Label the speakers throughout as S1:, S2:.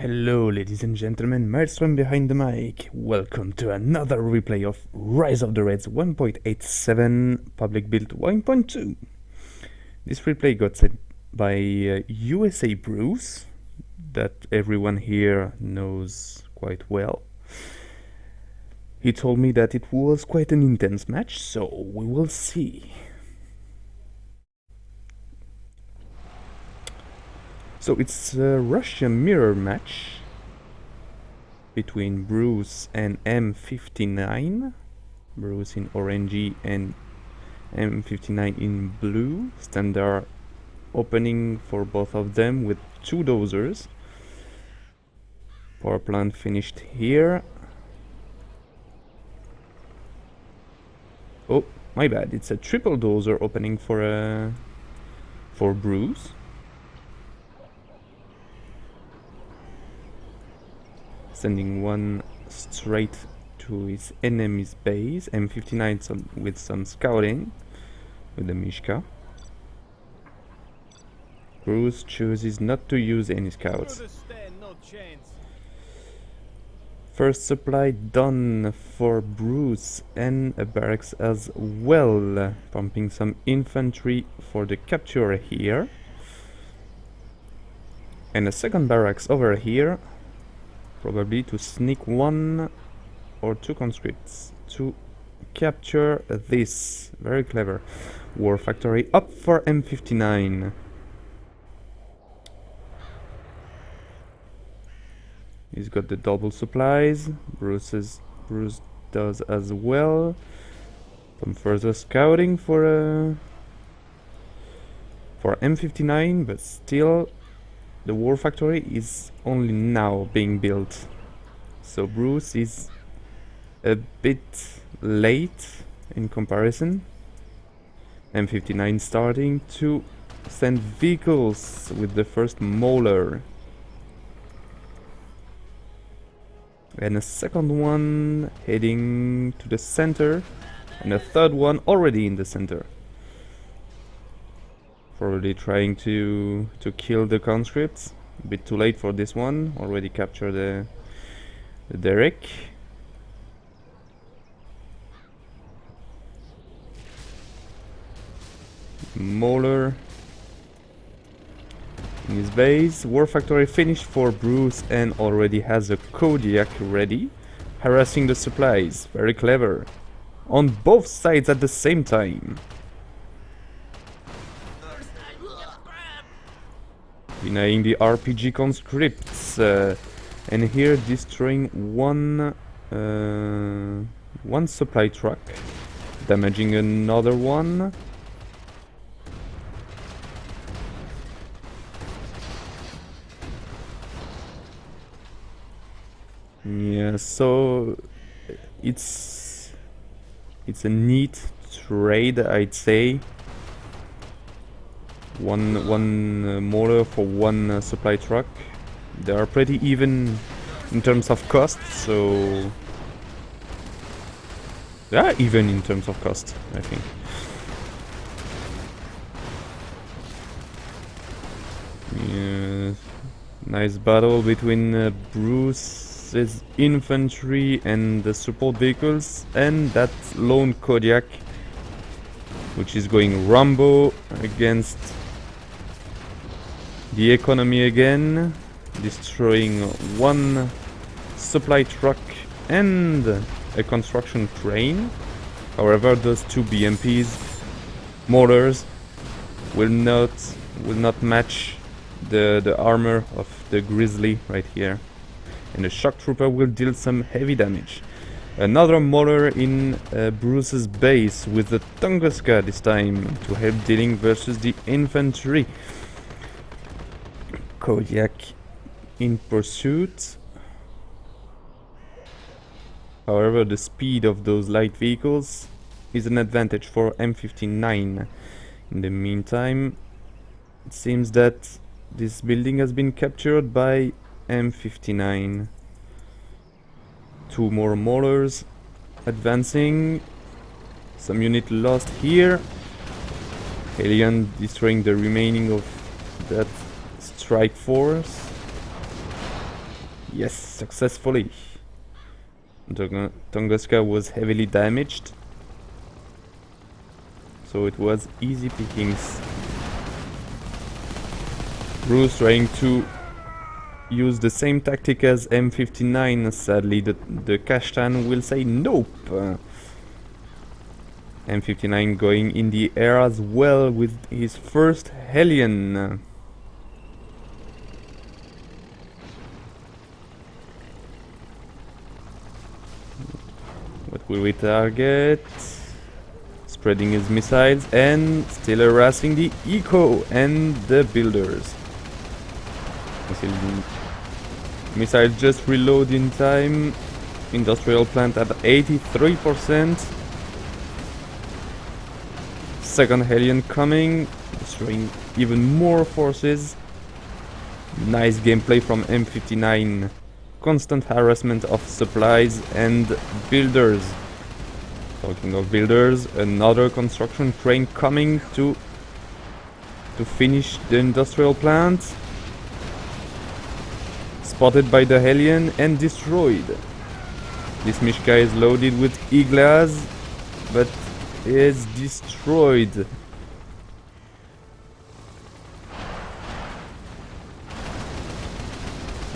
S1: Hello ladies and gentlemen, Maelstrom behind the mic. Welcome to another replay of Rise of the Reds 1.87 public build 1.2. This replay got sent by USA Bruce, that everyone here knows quite well. He told me that it was quite an intense match, so we will see. So it's a Russian mirror match between Bruce and m59. Bruce in orangey and m59 in blue. Standard opening for both of them with two dozers. Power plant finished here. Oh, my bad. It's a triple dozer opening for Bruce. Sending one straight to his enemy's base. M59 with some scouting with the Mishka. Bruce chooses not to use any scouts. First supply done for Bruce and a barracks as well. Pumping some infantry for the capture here. And a second barracks over here. Probably to sneak one or two conscripts to capture this. Very clever. War factory up for M59. He's got the double supplies. Bruce does as well. Some further scouting for M59, but still the war factory is only now being built. So Bruce is a bit late in comparison. M59 starting to send vehicles with the first Mauler. And a second one heading to the center. And a third one already in the center. Probably trying to kill the conscripts. A bit too late for this one. Already captured the Derek. Mauler in his base. War factory finished for Bruce and already has a Kodiak ready. Harassing the supplies. Very clever. On both sides at the same time. Denying the RPG conscripts, and here destroying one supply truck, damaging another one. Yeah, so it's a neat trade, I'd say. One Mauler for one supply truck. They are pretty even in terms of cost, so they are even in terms of cost, I think. Yeah, nice battle between Bruce's infantry and the support vehicles, and that lone Kodiak, which is going Rambo against the economy again, destroying one supply truck and a construction crane. However, those two BMPs, Maulers, will not match the armor of the Grizzly right here, and the shock trooper will deal some heavy damage. Another Mauler in Bruce's base with the Tunguska this time to help dealing versus the infantry. Kodiak in pursuit. However, the speed of those light vehicles is an advantage for M59. In the meantime, it seems that this building has been captured by M59. Two more Maulers advancing. Some unit lost here. Alien destroying the remaining of that strike force. Yes, successfully. Tunguska was heavily damaged, so it was easy pickings. Bruce trying to use the same tactic as M59. Sadly, the Kashtan will say nope. M59 going in the air as well with his first Hellion. What will we target? Spreading his missiles and still harassing the Eco and the builders. Missile just reload in time. Industrial plant at 83%. Second Hellion coming, destroying even more forces. Nice gameplay from M59. Constant harassment of supplies and builders. Talking of builders, another construction train coming to finish the industrial plant. Spotted by the Hellion and destroyed. This Mishka is loaded with Iglas, but is destroyed.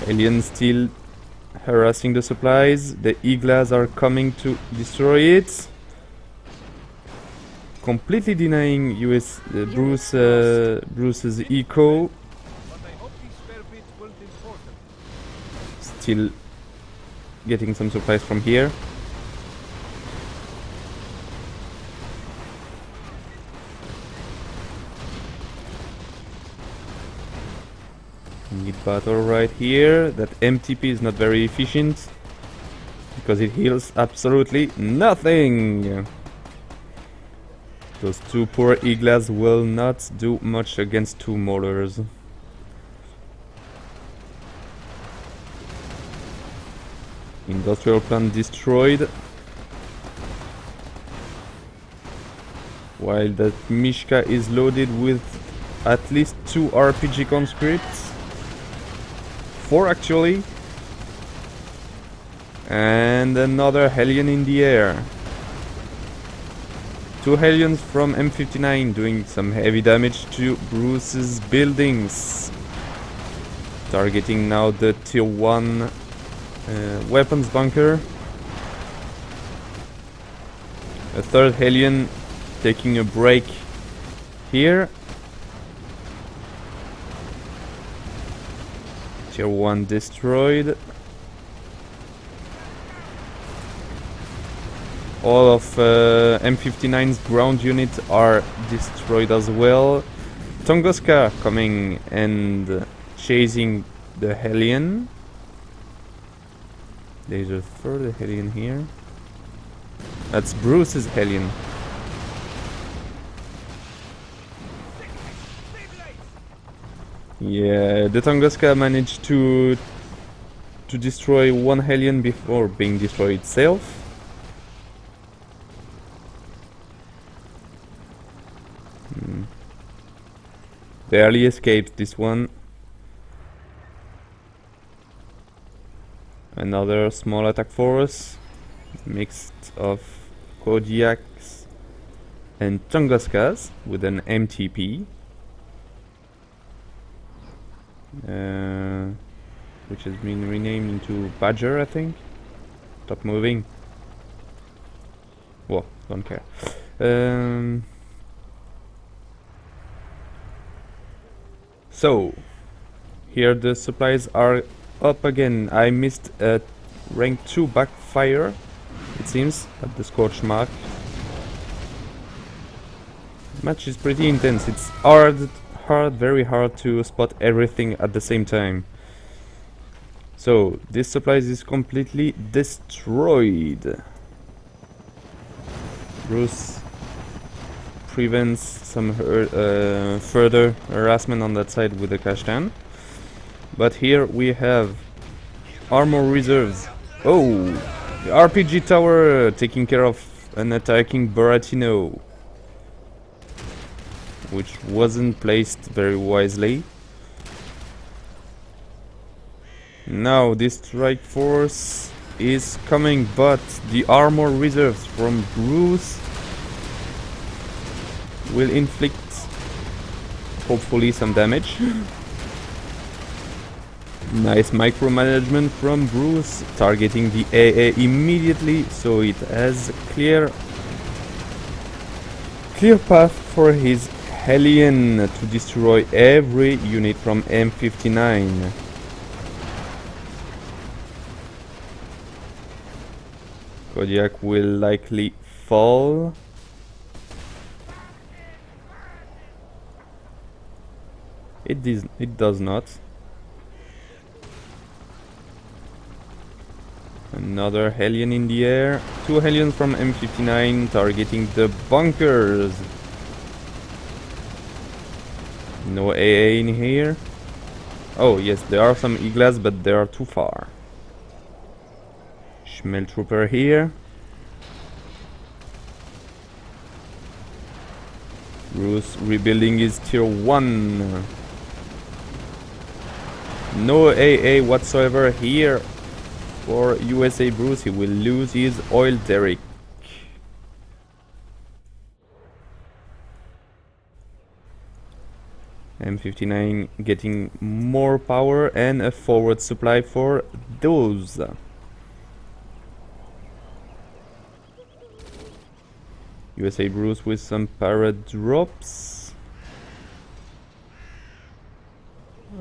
S1: Alien still harassing the supplies. The Iglas are coming to destroy it. Completely denying Bruce's eco. Still getting some supplies from here. Need battle right here. That MTP is not very efficient because it heals absolutely nothing. Those two poor Iglas will not do much against two Maulers. Industrial plant destroyed. While that Mishka is loaded with at least 2 RPG conscripts. 4 actually. And another Hellion in the air. 2 Hellions from M59 doing some heavy damage to Bruce's buildings. Targeting now the tier 1 weapons bunker. A third Hellion taking a break here. Tier 1 destroyed. All of M59's ground units are destroyed as well. Tunguska coming and chasing the Hellion. There's a third Hellion here. That's Bruce's Hellion. Yeah, the Tunguska managed to destroy 1 Hellion before being destroyed itself. Barely escaped this one. Another small attack force, mixed of Kodiaks and Tunguskas with an MTP, which has been renamed into Badger, I think. Stop moving. Whoa, don't care. So, here the supplies are up again. I missed a rank 2 backfire, it seems, at the scorch mark. Match is pretty intense. It's very hard to spot everything at the same time. So, this supplies is completely destroyed. Bruce prevents some further harassment on that side with the Kashtan. But here we have armor reserves. Oh, the RPG tower taking care of an attacking Buratino, which wasn't placed very wisely. Now this strike force is coming, but the armor reserves from Bruce will inflict hopefully some damage. Nice micromanagement from Bruce, targeting the AA immediately, so it has clear path for his Hellion to destroy every unit from M59. Kodiak will likely fall. It does not. Another Hellion in the air. 2 Hellions from M59 targeting the bunkers. No AA in here. Oh yes, there are some Iglas, but they are too far. Schmel Trooper here. Bruce rebuilding his tier 1. No AA whatsoever here. For USA Bruce, he will lose his oil derrick. M59 getting more power and a forward supply for those. USA Bruce with some parrot drops.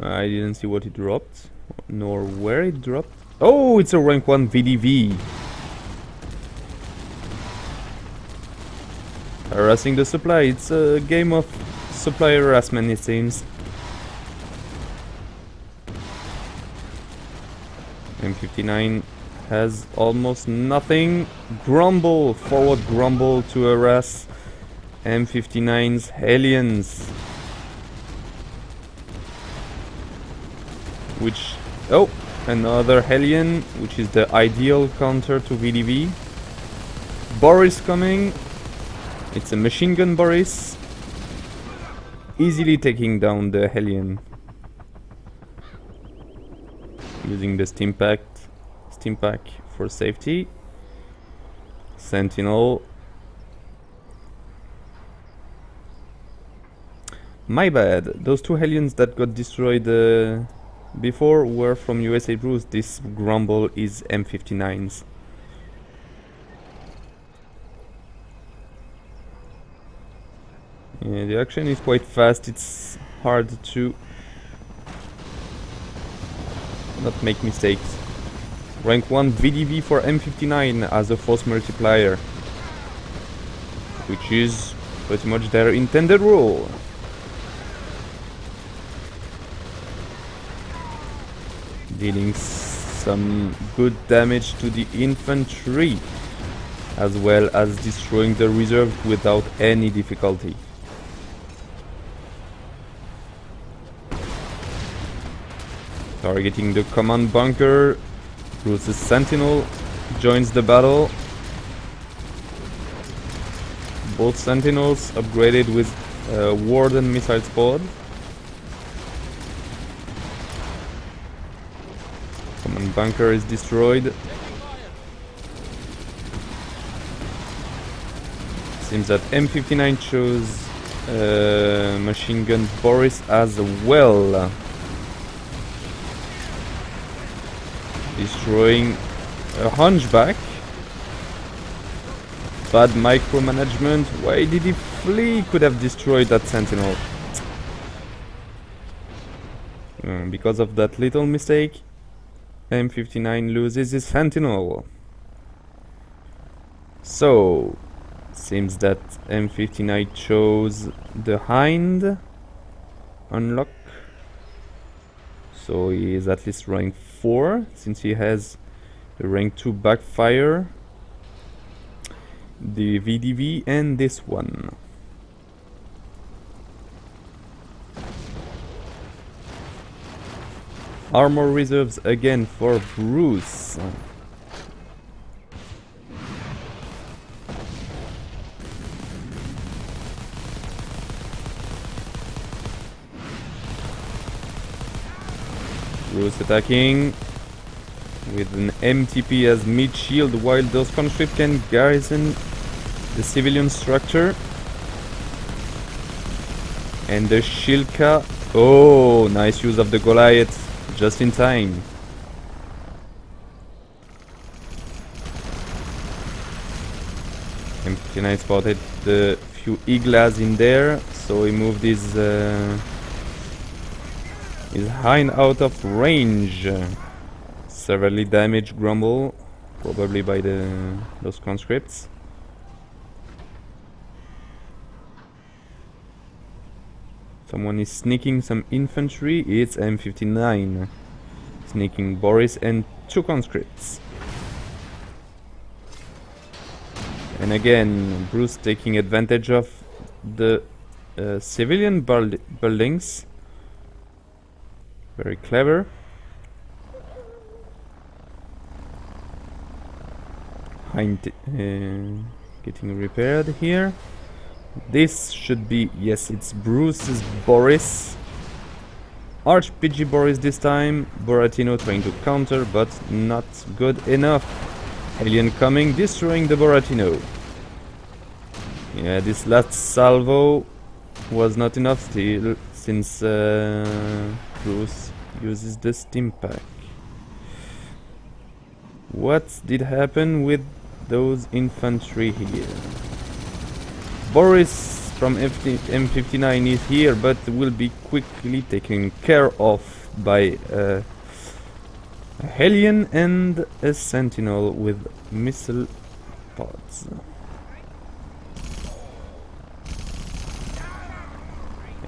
S1: I didn't see what it dropped, nor where it dropped. Oh, it's a rank 1 VDV. Harassing the supply. It's a game of supply harassment, it seems. M59 has almost nothing. Grumble, forward grumble to harass M59's Hellions. Which... oh! Another Hellion, which is the ideal counter to VDV. Boris coming. It's a machine gun Boris. Easily taking down the Hellion. Using the Steam Pack for safety. Sentinel. My bad. Those 2 Hellions that got destroyed before were from USA Bruce. This grumble is M59's. Yeah, the action is quite fast. It's hard to not make mistakes. Rank 1 VDV for M59 as a force multiplier, which is pretty much their intended role. Dealing some good damage to the infantry, as well as destroying the reserve without any difficulty. Targeting the command bunker, Bruce's Sentinel joins the battle. Both Sentinels upgraded with Warden missile squad. Command bunker is destroyed. Seems that M59 chose machine gun Boris as well. Destroying a hunchback. Bad micromanagement. Why did he flee? Could have destroyed that sentinel. Because of that little mistake, M59 loses his sentinel. So, seems that M59 chose the Hind unlock. So he is at least rank 4, since he has the rank 2 backfire, the VDV, and this one. Armor reserves again for Bruce. Bruce attacking. with an MTP as mid-shield, while those conscripts can garrison the civilian structure. And the Shilka. Oh, nice use of the Goliath, just in time. M59 spotted the few Iglas in there, so he moved his hind out of range. Severely damaged Grumble, probably by those conscripts. Someone is sneaking some infantry. It's M59 sneaking Boris and 2 conscripts. And again, Bruce taking advantage of the civilian buildings. Very clever. Hind getting repaired here. This should be, yes, it's Bruce's Boris. Arch-PG Boris this time. Boratino trying to counter, but not good enough. Alien coming, destroying the Boratino. Yeah, this last salvo was not enough still, since Bruce uses the stim pack. What did happen with those infantry here? Boris from M59 is here, but will be quickly taken care of by a Hellion and a Sentinel with missile pods.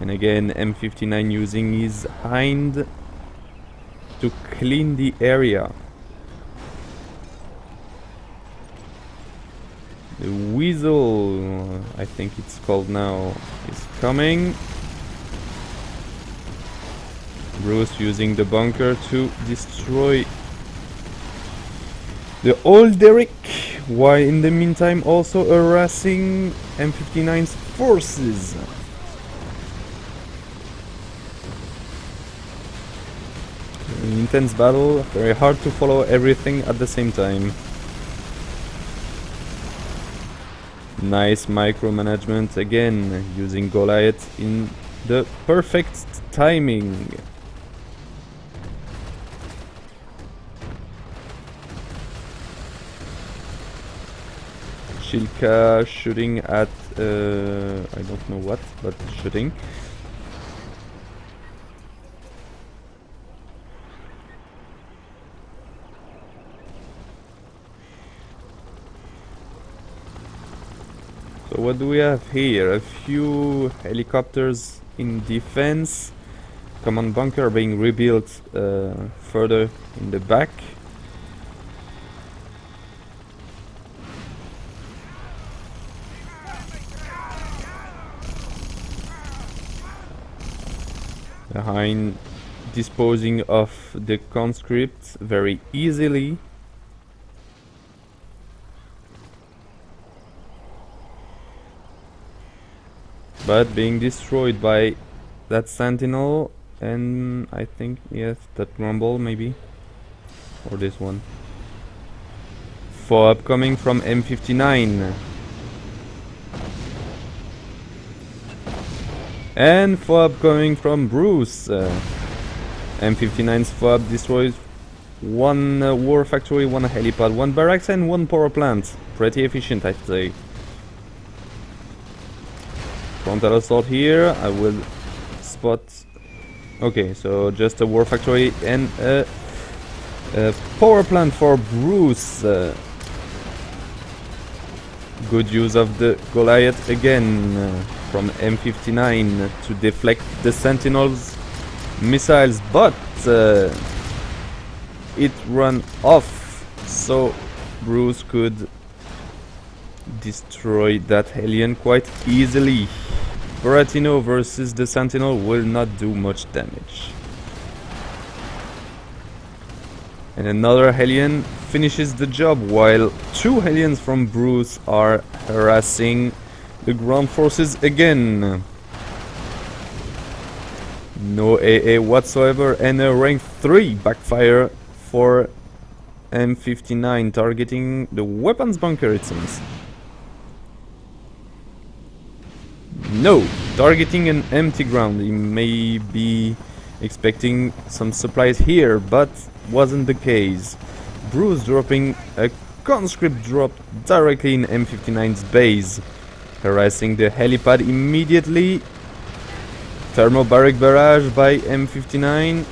S1: And again, M59 using his hind to clean the area. The Weasel, I think it's called now, is coming. Bruce using the bunker to destroy the old Derrick, while in the meantime also harassing M59's forces. An intense battle, very hard to follow everything at the same time. Nice micromanagement again, using Goliath in the perfect timing. Shilka shooting at I don't know what, but shooting. So what do we have here? A few helicopters in defense. Command bunker being rebuilt further in the back. Behind, disposing of the conscripts very easily. But being destroyed by that Sentinel and I think, yes, that Grumble maybe. Or this one. FOB coming from M59. And FOB coming from Bruce. M59's FOB destroys one war factory, one helipad, one barracks and one power plant. Pretty efficient, I'd say. Frontal assault here. I will spot. Okay, so just a war factory and a power plant for Bruce. Good use of the Goliath again from M59 to deflect the Sentinel's missiles, but it ran off, so Bruce could destroy that Hellion quite easily. Boratino versus the Sentinel will not do much damage. And another Hellion finishes the job, while 2 Hellions from Bruce are harassing the ground forces again. No AA whatsoever, and a rank 3 backfire for M59 targeting the weapons bunker, it seems. No, targeting an empty ground. He may be expecting some supplies here, but wasn't the case. Bruce dropping a conscript drop directly in M59's base, harassing the helipad immediately. Thermobaric barrage by M59.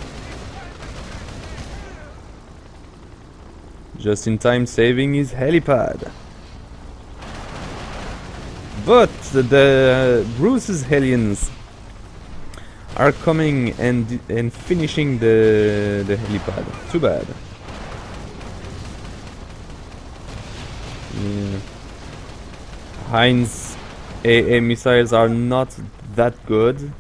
S1: Just in time saving his helipad. But the Bruce's Hellions are coming and finishing the helipad. Too bad. Yeah. Heinz AA missiles are not that good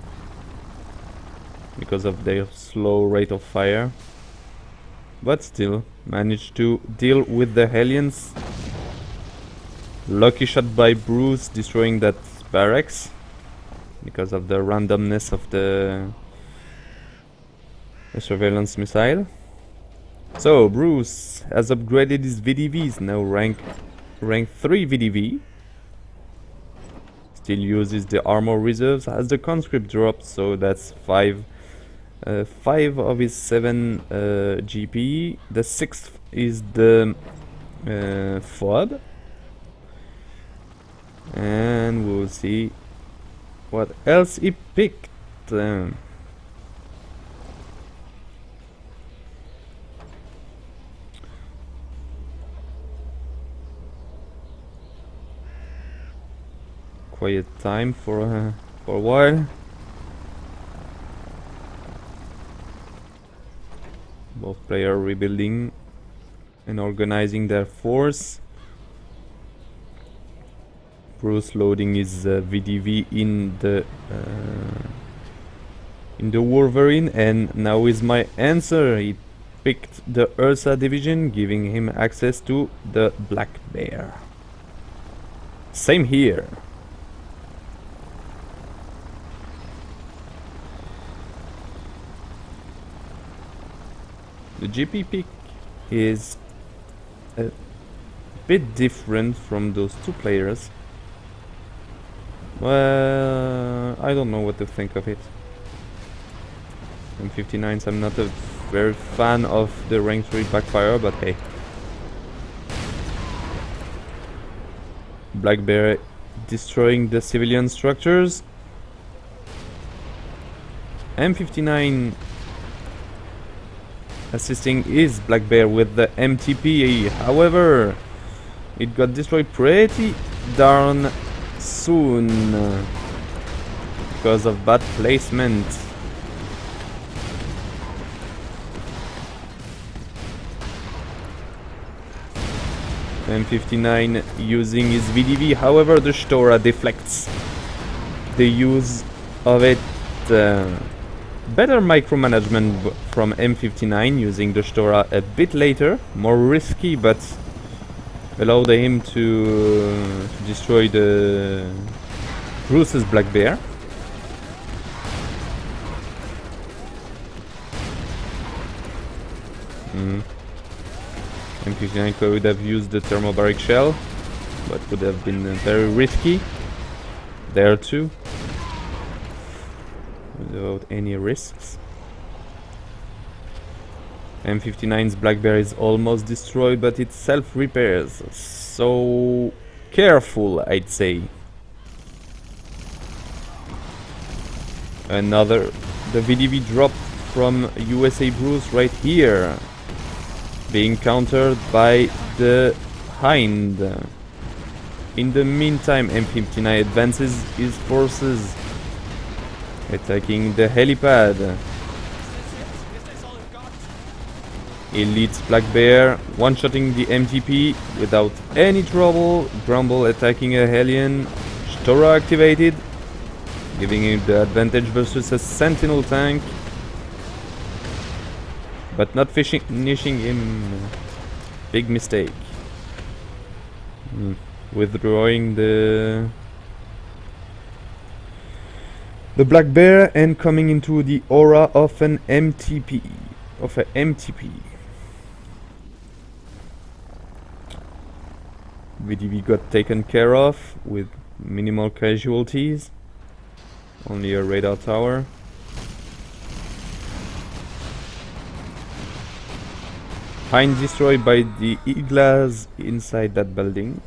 S1: because of their slow rate of fire, but still managed to deal with the Hellions. Lucky shot by Bruce, destroying that barracks because of the randomness of the surveillance missile. So Bruce has upgraded his VDVs, now rank 3 VDV. Still uses the armor reserves as the conscript drop, so that's 5 of his 7 GP. The 6th is the FOB. And we'll see what else he picked. Quiet time for a while. Both players rebuilding and organizing their force. Bruce loading his VDV in the Wolverine, and now is my answer. He picked the Ursa division, giving him access to the Black Bear. Same here. The GP pick is a bit different from those two players. Well, I don't know what to think of it. M59s, I'm not a very fan of the rank 3 backfire, but hey. Black Bear destroying the civilian structures. M59 assisting his Black Bear with the MTP, however, it got destroyed pretty darn soon because of bad placement. M59 using his VDV, however the Stora deflects the use of it. Better micromanagement from M59 using the Stora a bit later, more risky, but allowed him to destroy the Bruce's Black Bear. M59 could have used the thermobaric shell, but would have been very risky there too, without any risks. M59's Black Bear is almost destroyed, but it self-repairs, so careful, I'd say. The VDV dropped from USA Bruce right here, being countered by the Hind. In the meantime, M59 advances his forces, attacking the helipad. Elite's Black Bear one-shotting the MTP without any trouble. Grumble attacking a Hellion. Stora activated, giving him the advantage versus a Sentinel tank, but not finishing him. Big mistake. Withdrawing the Black Bear and coming into the aura of an MTP. VDV got taken care of with minimal casualties. Only a radar tower. Heinz destroyed by the Iglas inside that building.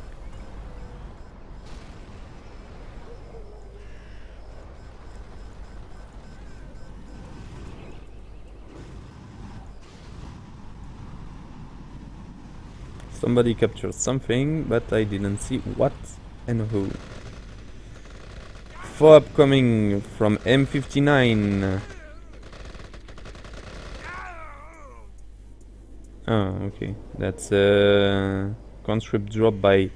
S1: Somebody captured something, but I didn't see what and who. FOB coming from M59. Oh, okay. That's a conscript drop by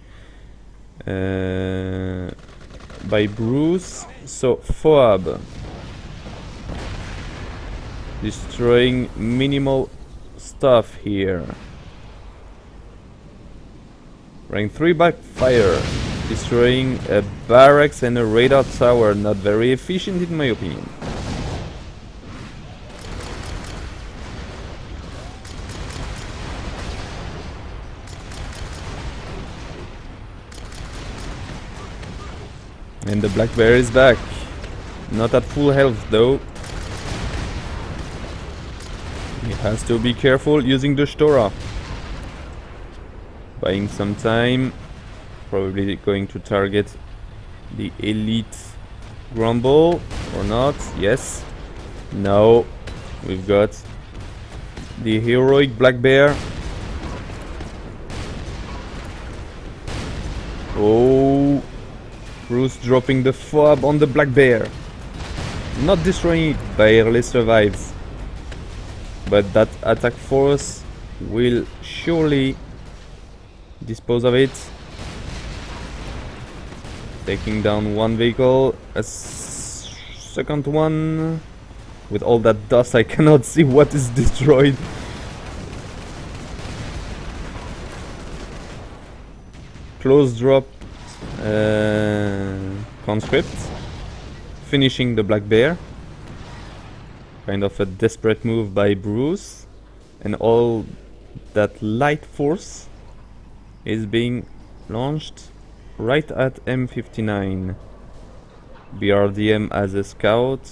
S1: Bruce. So FOB destroying minimal stuff here. Rank 3 backfire, destroying a barracks and a radar tower. Not very efficient in my opinion. And the black bear is back. Not at full health though. He has to be careful using the Stora. Buying some time. Probably going to target the elite Grumble or not. Yes. No. We've got the heroic black bear. Oh. Bruce dropping the FOB on the black bear. Not destroying it, barely survives. But that attack force will surely dispose of it. Taking down one vehicle, a second one. With all that dust I cannot see what is destroyed. Close drop conscript. Finishing the black bear. Kind of a desperate move by Bruce. And all that light force is being launched right at M59. BRDM as a scout.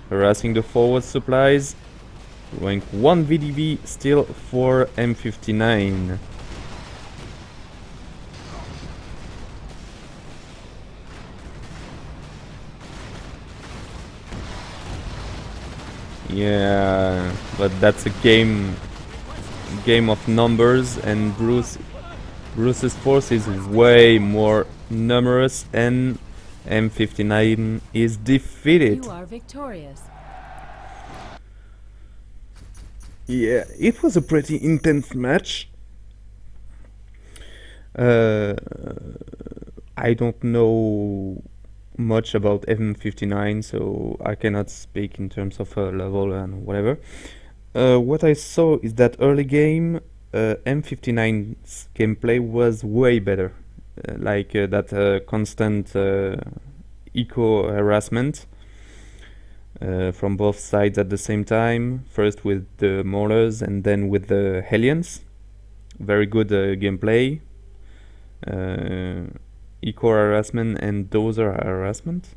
S1: Harassing the forward supplies. Rank 1 VDV still for M59. Yeah, but that's a game of numbers, and Bruce's force is way more numerous, and M59 is defeated.
S2: You are victorious.
S1: Yeah, it was a pretty intense match. I don't know much about M59, so I cannot speak in terms of level and whatever. What I saw is that early game M59's gameplay was way better, that constant eco harassment from both sides at the same time, first with the Maulers and then with the Hellions. Very good gameplay. Eco harassment and dozer harassment.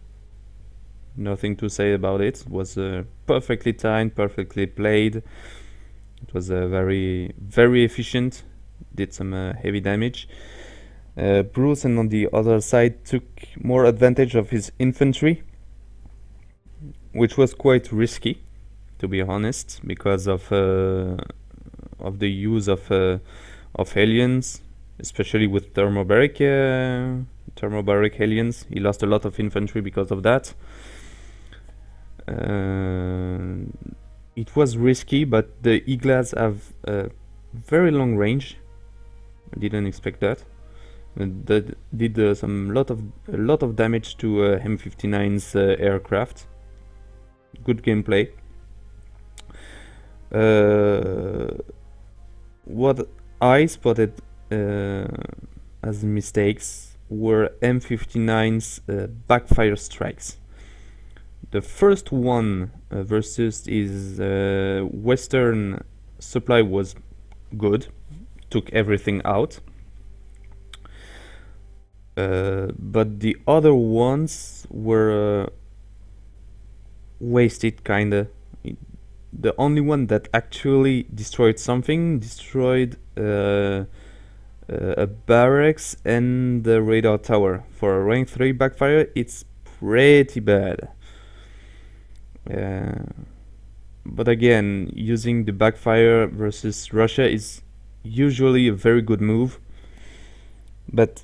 S1: Nothing to say about it. It was perfectly timed, perfectly played. It was very, very efficient. Did some heavy damage. Bruce, and on the other side, took more advantage of his infantry, which was quite risky, to be honest, because of the use of Hellions, especially with thermobaric Hellions. He lost a lot of infantry because of that. It was risky, but the Iglas have a very long range. I didn't expect that. That did a lot of damage to M59's aircraft. Good gameplay. What I spotted as mistakes were M59's backfire strikes. The first one versus his Western supply was good, took everything out. But the other ones were wasted, kinda. The only one that actually destroyed something destroyed a barracks and the radar tower. For a rank 3 backfire, it's pretty bad. But again, using the backfire versus Russia is usually a very good move, but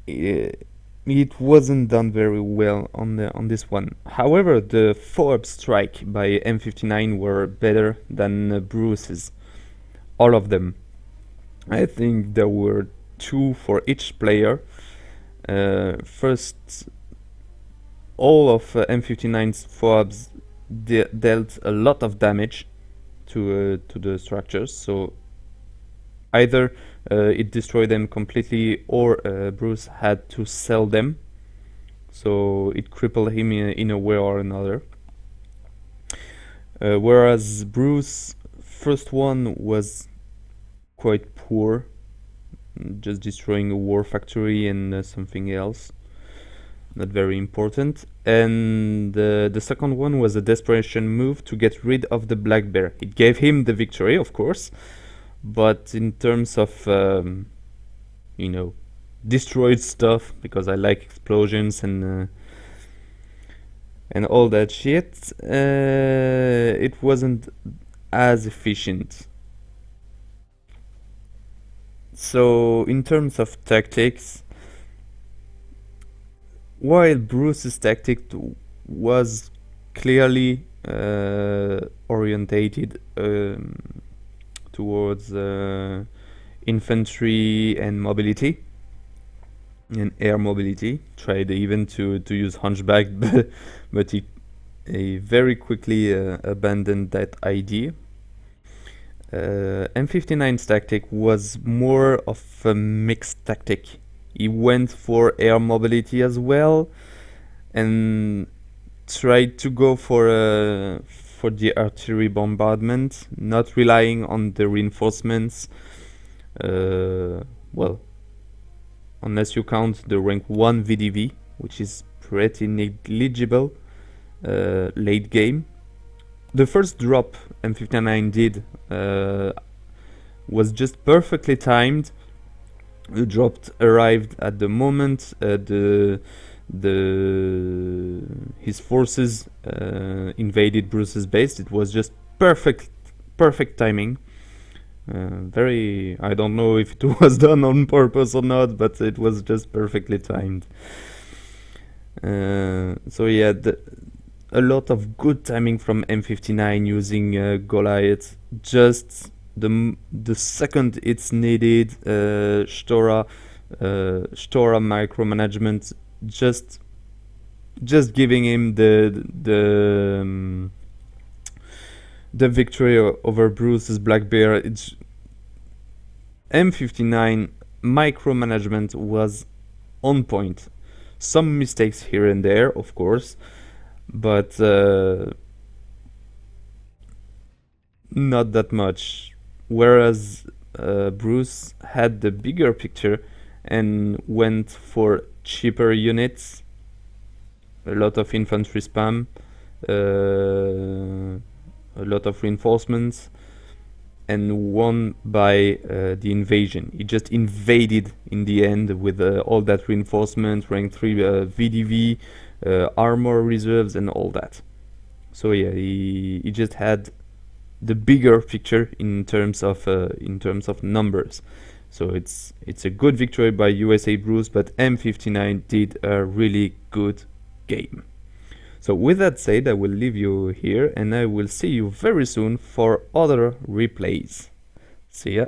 S1: it wasn't done very well on this one. However, the forward strike by M59 were better than Bruce's, all of them. I think there were 2 for each player. First, all of M59's FOBs dealt a lot of damage to the structures, so either it destroyed them completely or Bruce had to sell them, so it crippled him in a way or another. Whereas Bruce's first one was quite poor, just destroying a war factory and something else, not very important. And the second one was a desperation move to get rid of the Black Bear. It gave him the victory, of course, but in terms of destroyed stuff, because I like explosions and all that shit, it wasn't as efficient. So in terms of tactics, while Bruce's tactic was clearly orientated towards infantry and mobility and air mobility, tried even to use hunchback, but he very quickly abandoned that idea. M59's tactic was more of a mixed tactic. He went for air mobility as well, and tried to go for the artillery bombardment, not relying on the reinforcements. Well, unless you count the rank 1 VDV, which is pretty negligible late game. The first drop M59 did was just perfectly timed. The drop arrived at the moment his forces invaded Bruce's base. It was just perfect timing. I don't know if it was done on purpose or not, but it was just perfectly timed. So yeah, a lot of good timing from M59 using Goliath. Just the second it's needed, Stora micromanagement, just giving him the victory over Bruce's Black Bear. It's M59 micromanagement was on point. Some mistakes here and there, of course, but not that much. Whereas Bruce had the bigger picture and went for cheaper units, a lot of infantry spam, a lot of reinforcements, and won by the invasion. He just invaded in the end with all that reinforcement, rank 3 VDV, armor reserves and all that. So yeah, he just had the bigger picture in terms of numbers. So it's a good victory by USA Bruce, but M59 did a really good game. So with that said, I will leave you here and I will see you very soon for other replays. See ya.